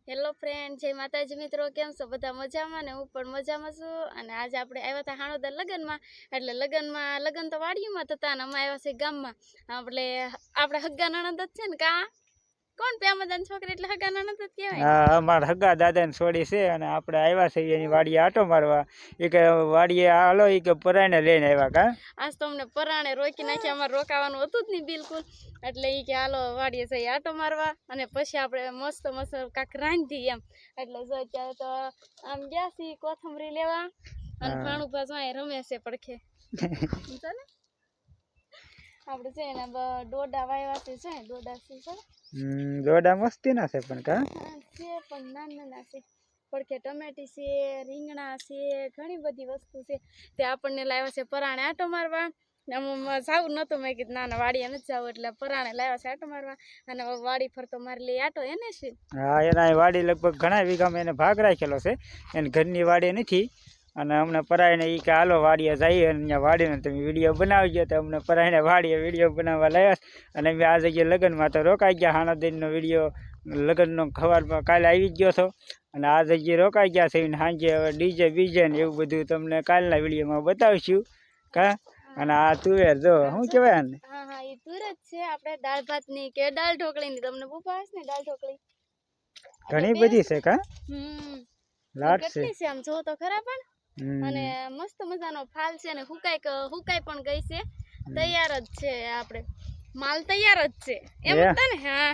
Hello friend, જય માતાજી મિત્રો, કેમ છો બધા? મજામાં ને? હું પણ મજામાં છું. અને આજે આપણે આવ્યા હતા હાણોદર લગ્નમાં. એટલે લગ્ન તો વાડીમાં થતા અને અમે આવ્યા છે ગામમાં. આપણે હગ્ગા નણંદ જ છે ને કા કોણ પ્યામદાન છોકરી એટલે હગ્ગા નણંદ જ કહેવાય. હા, અમારા હગ્ગા દાદાને છોડી છે અને આપણે આવ્યા છે એની વાડીએ આટો મારવા. એ કે વાડીએ હાલો, એ કે પરાઈને લઈને આવ્યા કા. આજ તો અમને પરાણે રોકી નાખી, અમારે રોકાવાનું હતું જ નહીં બિલકુલ. એટલે એ કે હાલો વાડીએ જઈ આટો મારવા અને પછી આપણે મસ્ત મસ્ત કાંક રાંધી એમ. એટલે જો અત્યારે તો આમ ગયા છીએ કોથમરી લેવા અને ભાણુભા જો અહીં રમે છે પડખે. ચાલે આપણે છે ને ડોડા વાવ્યા છે, ડોડા છે. દોડા મસ્તી ના છે પણ કા છે, પણ નાના છે. પડખે ટમેટી છે, રીંગણા છે, ઘણી બધી વસ્તુ છે. તે આપણને લાવ્યા છે પરાણે આટો મારવા. જાવું નતું, મેં કીધું ના વાડીએ નથી જવું, એટલે પરાણે લાવ્યા છે આટો મારવા. અને વાડી ફરતો મારી લઈ આટો એને છે. હા, એના વાડી લગભગ ઘણા વીઘામાં એને ભાગ રાખેલો છે. એને ઘરની વાડી નથી. અને અમને પરાઈને એ કે હાલો વાડીએ જઈએ અને અહીંયા વાડીને તમે વિડીયો બનાવજો. તો અમને પરાઈને વાડીએ વિડીયો બનાવવા લાવ્યા. અને મેં આ જગ્યાએ લગ્નમાં તો રોકાઈ ગયા. હાણોદરનો વિડીયો લગ્નનો ખબરમાં કાલે આવી ગયો હતો. અને આ જગ્યાએ રોકાઈ ગયા છે. સાંજે હવે ડીજે બીજે ને એવું બધું તમને કાલના વિડીયોમાં બતાવીશું કા. અને આ તુવેર જો શું કહેવાય ને? હા, એ તુર જ છે. આપણે દાળ ભાત ની કે દાળ ઢોકળી ની તમને બહુ ભાવે ને દાળ ઢોકળી? ઘણી બધી છે કા. લાટ છે આમ જો તો ખરા પણ. અને મસ્ત મજાનો ફાલ છે ને હુકાઈ પણ ગઈ છે. તૈયાર જ છે, આપણે માલ તૈયાર જ છે એમ હતા ને. હા,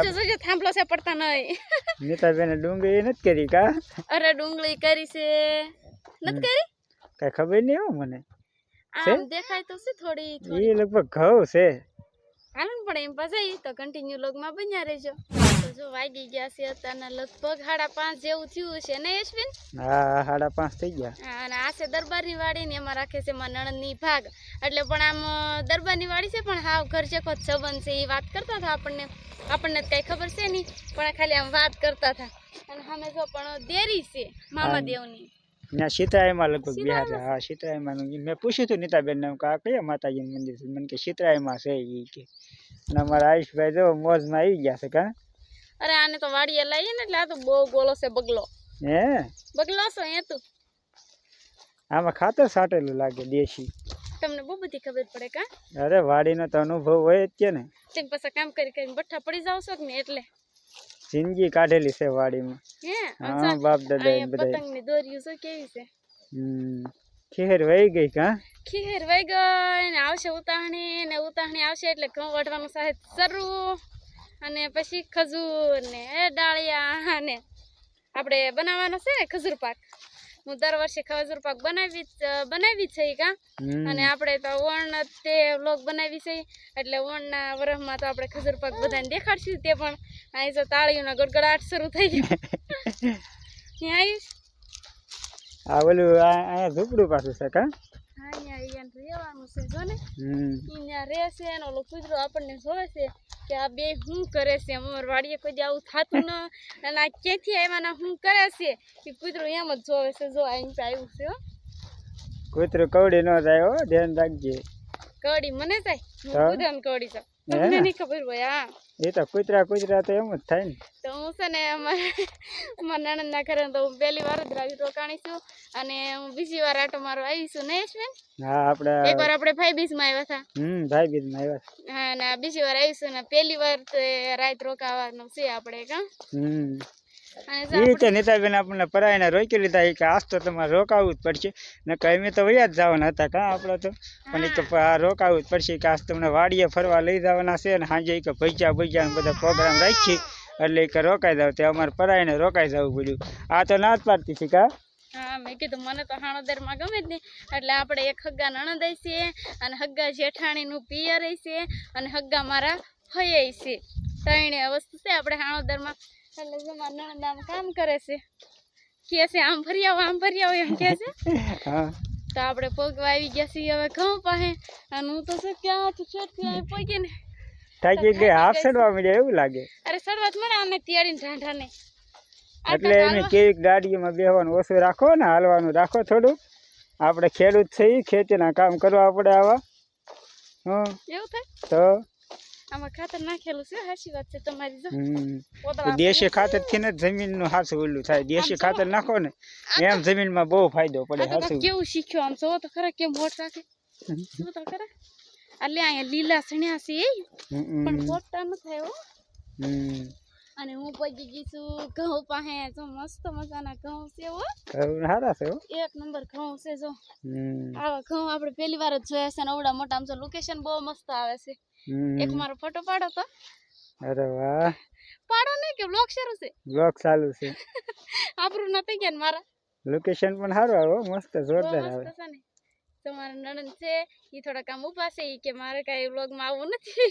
જોજો થાંભલો છે પડતા નહીં. નીતાબેન ડુંગળી નથી કરી કા? અરે ડુંગળી કરી છે, નથી કરી કઈ ખબર નહીં હો મને. આમ દેખાય તો છે થોડી એ લગભગ ઘઉં છે. હાલ પણ એમ પાછા તો કન્ટિન્યુ લોગમાં બન્યા રહેજો. તો જો વાગી ગયા છે અત્યારના લગભગ 5:30 જેવું થયું છે ને અશ્વિન? હા, 5:30 થઈ ગયા. અને આ છે દરબારની વાડી ને એમાં રાખે છે મારા નણંદની ભાગ. એટલે પણ આમ દરબારની વાડી છે પણ હાવ ઘર જેખો સંબંધ છે. એ વાત કરતા હતા આપણને કઈ ખબર છે નહીં, પણ ખાલી આમ વાત કરતા હતા. અને સામે જો પણ દેરી છે મામા દેવની. ત્યાં સીતરાયમાં લગભગ બિહાર. હા, સીતરાયમાં મેં પૂછ્યું હતું નીતાબેન ને, આ કયા માતાજીનું મંદિર છે? મને કે સીતરાયમાં છે એ કે. અને અમારા આયુષભાઈ જો મોજમાં આવી ગયા છે કા. અરે આને તો વાડીએ લાવીએ ને એટલે આ તો બહુ ગોલો છે બગલો. હે બગલો છો એ તું? આમાં ખાતર સાટેલું લાગે દેશી. તમને બહુ બધી ખબર પડે કા? અરે વાડીનો તો અનુભવ હોય જ કે ને. તેમ પાછા કામ કરી કરીને બઠ્ઠા પડી જાવ છો ને એટલે જિંદગી કાઢેલી છે વાડીમાં. હા, બાપ દાદા બધા. પતંગની દોરીઓ શું કેવી છે? ખીર વહી ગઈ કા? ખીર વહી ગઈ ને આવશે ઉતાહણી આવશે એટલે ઘઉં વાઢવાનું સાહેબ શરૂ. અને પછી ખજૂર ને ડાળિયા ને આપણે બનાવવાનો છે ખજૂર પાક. હું દર વર્ષે ખજૂર પાક બનાવી છે કા. અને આપણે તો ઓણ તે વ્લોગ બનાવી છે એટલે ઓણના વરસમાં તો આપણે ખજૂર પાક બધાને દેખાડશું. તે પણ અહીં જો તાળીઓના ગડગડાટ શરૂ થઈ ગયો. ત્યાં આવીશ. આ ઓલું અહીંયા ઝૂંપડું પાછું છે કા? હા, અહીંયા રહેવાનું છે જો ને. અહીંયા રહેશે એનો ઓલો કૂતરો આપણને જોવે છે કે આ બે શું કરે છે. અમાર વાડીએ કોઈ આવું થતું ન. અને આ ક્યાંથી આવ્યા શું કરે છે એ કૂતરો એમ જ જોવે છે. જો અહીં આવ્યું છે કૂતરું કવડી ન જાય હો, ધ્યાન રાખજે. કવડી મને જાય? હું કૂતરાને કવડી જાઉં? તમને નહીં ખબર હોય? હા, એ તો કૂતરા તો એમ જ થાય ને. તો હું છે ને અમારા નણંદના ઘરે તો હું પહેલી વાર જ રોકાણી છું. અને હું બીજી વાર આટો મારવા આવી છું ને અશ્વિન? હા, એકવાર આપણે ભાઈબીજમાં આવ્યા હતા. ભાઈબીજમાં આવ્યા. હા, અને બીજી વાર આવીશું ને પહેલી વાર રાત રોકાવાનું છે આપણે કા. નીતાબેન આપણને પરાઈને રોકી લીધા. કે આજ તો તમારે રોકાવું જ પડશે. ને કઈ તો વયા જ જવાના હતા કા આપણે તો. પણ એ કે રોકાવું જ પડશે કે આજ તમને વાડીએ ફરવા લઈ જવાના છે. ને સાંજે કે ભજીયા બધા પ્રોગ્રામ રાખી એટલે કે રોકાઈ જાવ. તે અમારે પરાઈને રોકાઈ જવું પડ્યું. આ તો ના જ પાડતી છે કા. હા, મેં કીધું મને તો હાણોદરમાં ગમે જ નહીં. એટલે આપણે એક હગ્ગા નણંદ છે અને હગ્ગા જેઠાણીનું પિયર છે અને હગ્ગા મારા ફઈ છે. ત્રણે વસ્તુ છે આપણે હાણોદરમાં. એટલે જો મારા નણંદ આમ કામ કરે છે, કે છે આમ ફરી આવો એમ કે છે. તો આપણે પગવા આવી ગયા છીએ હવે ઘઉં પાસે. અને હું તો શું ક્યાં છેટથી પગી ને થાકી ગઈ. હાફ સડવા મળ્યા એવું લાગે. અરે સડવા જ મને આને તિયાડીને ઢાંઢાને. એટલે એને કેવી ગાડીમાં બેસવાનું ઓછું રાખો ને હાલવાનું રાખો થોડું. આપણે ખેડૂત છીએ, ખેતીના કામ કરવા પડે આવા. એવું થાય તો આમાં ખાતર નાખેલું છે સાચી વાત છે તમારી જો હમ પોદળા દેશી ખાતર થી ને જમીનનું હાસું ઓલું થાય દેશી ખાતર નાખો ને એમ જમીનમાં બહુ ફાયદો પડે આ તો હાસું કેવું શીખ્યો આમ જો તો ખરા કેમ મોટ રાખે શું તો ખરા એટલે અહીંયા લીલા સણ્યા છે પણ પોતા ન થાય હો અને હું પગી ગઈ છું ઘઉં પાસે જો મસ્ત મજાના ઘઉં છે હો સારા છે હો એક નંબર ઘઉં છે જો આવા ઘઉં આપણે પહેલી વાર જ જોયા છે ને આવડા મોટા આમ જો લોકેશન બહુ મસ્ત આવે છે એક મારો ફોટો પાડો તો અરે વાહ પાડો નહીં કે બ્લોગ શરૂ છે બ્લોગ ચાલુ છે આપણું નથી ગયા ને મારા લોકેશન પણ સારું આવે હો, મસ્ત જોરદાર બહુ આવે મસ્ત છે ને તમારા નણંદ છે એ થોડા કામ ઉભા છે ઈ કે મારે કઈ વ્લોગમાં આવવું નથી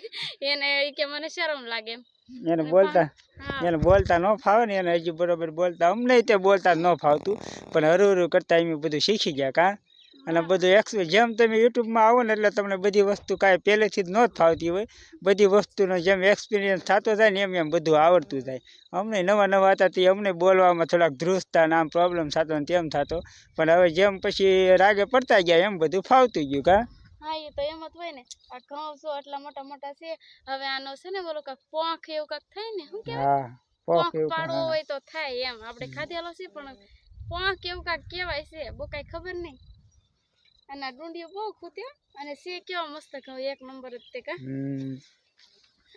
એને ઈ કે મને શરમ લાગે એમ એને બોલતા હા એને બોલતા ન ફાવે ને એને હજી બરોબર બોલતા અમને તે બોલતા ન ફાવતું પણ હરું હરું કરતા એમ બધું શીખી ગયા કા અને બધું જેમ તમે યુટ્યુબમાં આવો ને એટલે તમને બધી વસ્તુ કાંઈ પહેલેથી જ ન જ ફાવતી હોય બધી વસ્તુનો જેમ એક્સપિરિયન્સ થતો જાય ને એમ બધું આવડતું જાય અમને નવા નવા હતા તે અમને બોલવામાં થોડાક ધ્રુસતા ને આમ પ્રોબ્લેમ થતો ને તેમ થતો પણ હવે જેમ પછી રાગે પડતા ગયા એમ બધું ફાવતું ગયું કા હા એ તો એમ જ હોય ને આ ઘઉં છો એટલા મોટા મોટા છે હવે આનો છે ને બોલો કાંક પોંખ એવું કાંક થાય ને શું કહેવાય હા પોખ પોંખ એવું પાડવો હોય તો થાય એમ આપણે ખાધેલો છે પણ પોંખ એવું કાંક કહેવાય છે બહુ કાંઈ ખબર નહીં અને આ ડુંડીઓ બહુ ખૂત્યા અને છે કેવો મસ્ત ઘઉં એક નંબર જ તે કા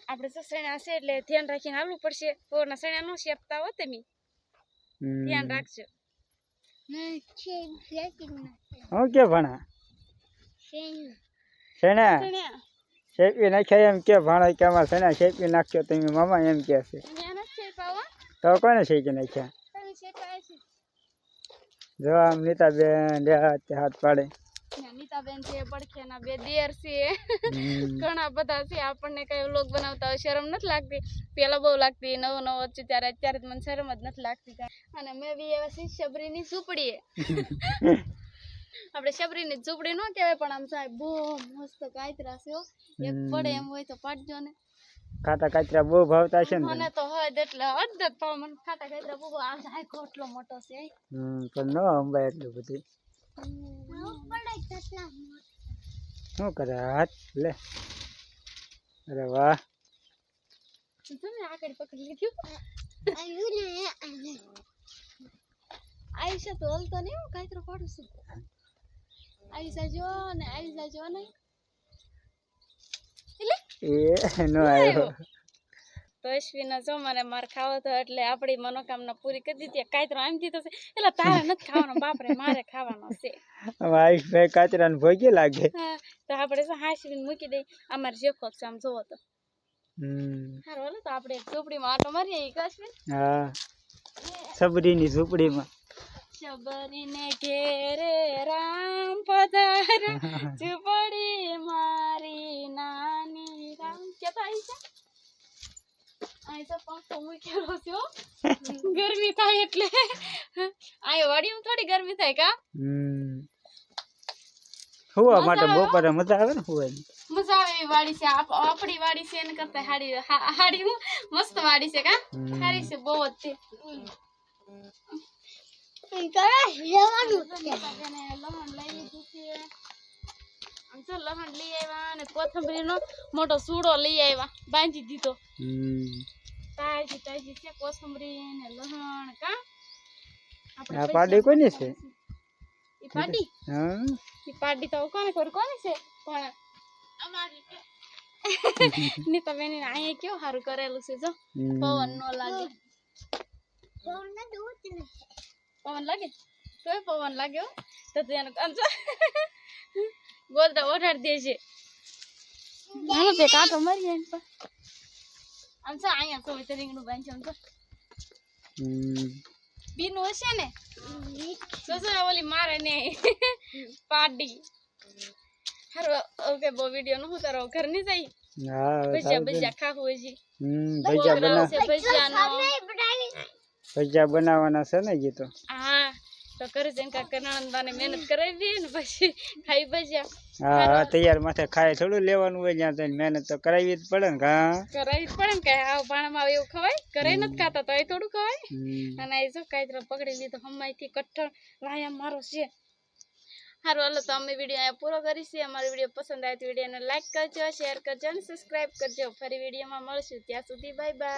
આપણે તો સણ્યા છે એટલે ધ્યાન રાખીને હાલવું પડશે પોરના સણ્યા નો શેપતા હો તમે ધ્યાન રાખજો હું કે ભણા શેણા સણ્યા શેપી નાખ્યા એમ કે ભાણા કે આમાં શેણા શેપી નાખ્યો તમે મામા એમ કે છે અહીંયા નથી શેપાવા તો કોને શેકી નાખ્યા તમે શેપાય છે જો આમ નીતાબેન હાથ પાડે નીતાબેન છે પડખેના બે દેર છે ઘણા બધા છે આપણને કઈ વ્લોગ બનાવતા હોય શરમ નથી લાગતી પેલા બહુ લાગતી નવું નવું હતું ત્યારે અત્યારે મને શરમ જ નથી લાગતી અને મેં બી એવા છે શબરીની ઝૂંપડી આપણે શબરીની ઝૂંપડી ન કહેવાય પણ આમ સાહેબ બહુ મસ્ત કાતરા છે એક પડે એમ હોય તો પાડજો ને ખાટા કાચરા બહુ ભાવતા છે ને મને તો હદ એટલે હદ જ ભાવ મને ખાટા કાતરા બહુ આ કેટલો મોટો છે પણ ન અંબાય એટલું બધું શું કરે હાથ લે અરે વાહ તમે આગળ પકડી લીધું આયુષા તો હલતો નહીં હું કાતરો પાડું છું આયુષા જો ને એ નો આવ્યો તો અશ્વિના જો મને માર ખાવો તો એટલે આપણી મનોકામના પૂરી કરી દીધી કાતરો આમ દીધો છે એટલે તારે નથી ખાવાનો બાપરે મારે ખાવાનો છે આયુષભાઈ કાચરાને ભોગી લાગે તો આપણે શું હાંસવીને મૂકી દઈ અમારે જે ખોખ છે આમ જોવો તો સારું હાલો તો આપણે એક ઝૂંપડીમાં આટો મારીએ ઈ અશ્વિન હા સબરીની ઝૂંપડીમાં શબરીને ઘેરે રામ પધારા ઝૂંપડી મારી નાની રામ કેતા આવી છે અહીં તો પંખો મૂકેલો છે ગરમી થાય એટલે અહીં વાડીમાં થોડી ગરમી થાય કા હુવા માટે બપોરે મજા આવે ને હુવાની મજા આવે એવી વાડી છે આપણી વાડી છે એને કરતા હાડી મસ્ત વાડી છે કા સારી છે બહુ જ છે લહણ લઈ આવ્યા અને કોથમરીનો મોટો સૂડો લઈ આવ્યા બાંધી દીધો તાજી છે કોથમરી ને લહણ કા આ પાડી કોની છે ઈ પાડી હા ઈ પાડી તો કોની છે પણ અમારી નીતા બેન અહીંયા કેવું સારું કરેલું છે જો પવન નો લાગે પવન લાગે તોય પવન લાગ્યો તો એનું કામ છે ગોદડા ઓઢાડી દે છે હાલો તે કાંટો મારી જાય પર આમ છે અહીંયા તો વિતર રીંગણું બાંધી આમ તો બીનું હશે ને સસરા ઓલી મારે ને પાડી હારો ઓકે બો વિડિયો નો ઉતારો ઘર ની જઈ હા ભજીયા ખાવું હજી ભજીયા બનાવવાના છે ને એ તો હા તો કરે જઈને કાકા નણંદાને મહેનત કરાવી ને પછી ખાઈ ભજીયા હા તૈયાર માથે ખાય થોડું લેવાનું હોય જ્યાં જઈને મહેનત તો કરાવી જ પડે ને હા કરાવી જ પડે ને કે આ ભાણમાં એવું ખવાય કરે નથી ખાતા તો એ થોડું ખવાય અને એ જો કાંઈ પકડી લીધો હમાઈથી કઠણ લાયા મારો છે સારું હાલો તો અમે વિડીયો અહીંયા પૂરો કરીશું. અમારો વિડીયો પસંદ આવે તો વિડીયોને લાઈક કરજો, શેર કરજો અને સબસ્ક્રાઈબ કરજો. ફરી વિડીયોમાં મળશું, ત્યાં સુધી બાય બાય.